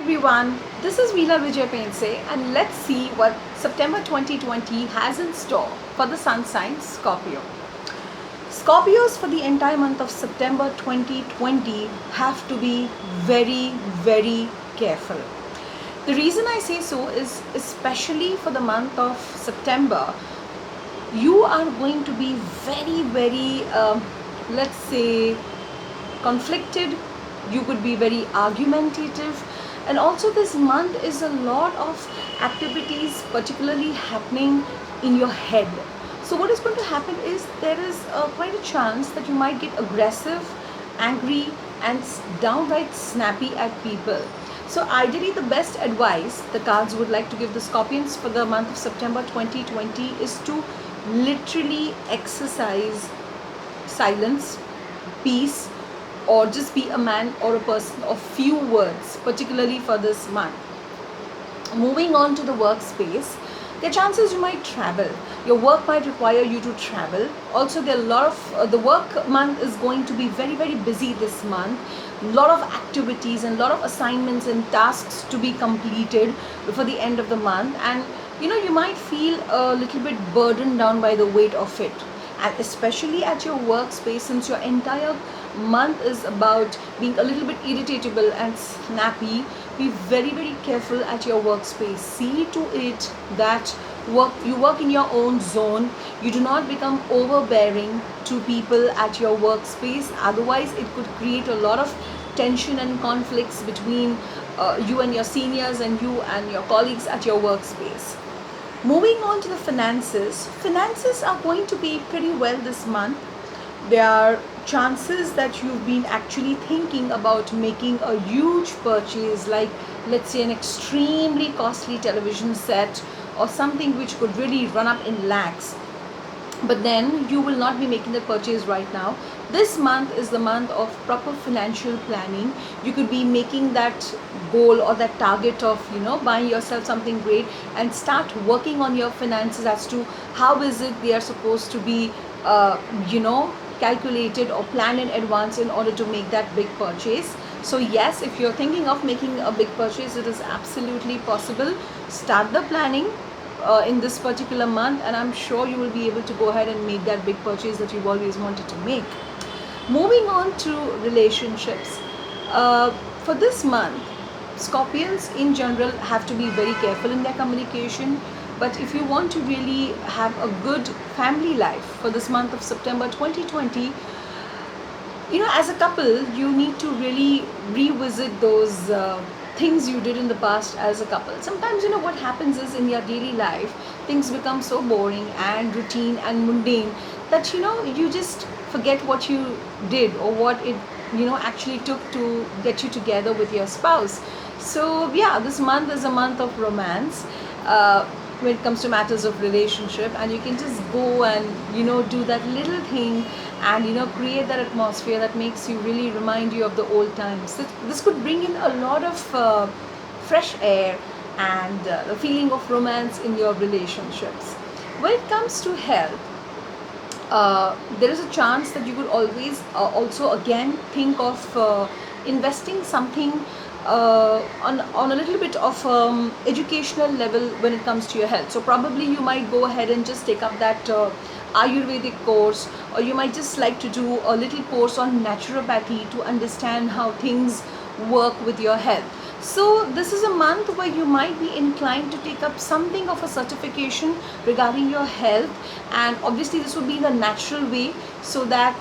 everyone, this is Veela Vijay Pense and let's see what September 2020 has in store for the sun sign Scorpio. Scorpios for the entire month of September 2020 have to be very careful. The reason I say so is especially for the month of September, you are going to be very, let's say, conflicted. You could be very argumentative, and also this month is a lot of activities particularly happening in your head. So what is going to happen is there is quite a chance that you might get aggressive, angry, and downright snappy at people. So ideally the best advice the cards would like to give the Scorpions for the month of September 2020 is to literally exercise silence, peace, or just be a man or a person of few words, particularly for this month. Moving on to the workspace, there are chances you might travel. Your work might require you to travel. Also, there are a lot of the work month is going to be very busy this month. A lot of activities and a lot of assignments and tasks to be completed before the end of the month, and you might feel a little bit burdened down by the weight of it. And especially at your workspace, since your entire month is about being a little bit irritable and snappy, be very careful at your workspace. See to it that you work in your own zone. You do not become overbearing to people at your workspace, otherwise it could create a lot of tension and conflicts between you and your seniors and you and your colleagues at your workspace. Moving on to the finances are going to be pretty well this month. There are chances that you've been actually thinking about making a huge purchase, like let's say an extremely costly television set or something which could really run up in lakhs, but then you will not be making the purchase right now. This month is the month of proper financial planning. You could be making that goal or that target of buying yourself something great, and start working on your finances as to how is it they are supposed to be calculated or planned in advance in order to make that big purchase. So yes, if you're thinking of making a big purchase, it is absolutely possible. Start the planning in this particular month, and I'm sure you will be able to go ahead and make that big purchase that you've always wanted to make. Moving on to relationships, for this month, Scorpions in general have to be very careful in their communication. But if you want to really have a good family life for this month of September 2020, as a couple, you need to really revisit those things you did in the past as a couple. Sometimes, what happens is in your daily life, things become so boring and routine and mundane that, you just forget what you did or what it, actually took to get you together with your spouse. So, yeah, this month is a month of romance. When it comes to matters of relationship, and you can just go and do that little thing and create that atmosphere that makes you really remind you of the old times. This could bring in a lot of fresh air and the feeling of romance in your relationships. When it comes to health, there is a chance that you could always also again think of investing something on a little bit of educational level when it comes to your health. So probably you might go ahead and just take up that Ayurvedic course, or you might just like to do a little course on naturopathy to understand how things work with your health. So this is a month where you might be inclined to take up something of a certification regarding your health, and obviously this would be in a natural way, so that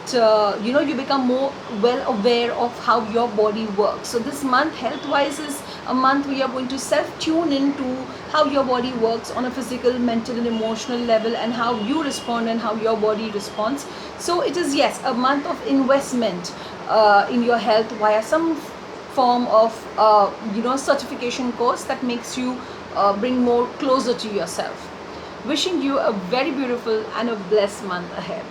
you become more well aware of how your body works. So this month health wise is a month where you're going to self-tune into how your body works on a physical, mental and emotional level, and how you respond and how your body responds. So it is, yes, a month of investment in your health via some form of certification course that makes you bring more closer to yourself. Wishing you a very beautiful and a blessed month ahead.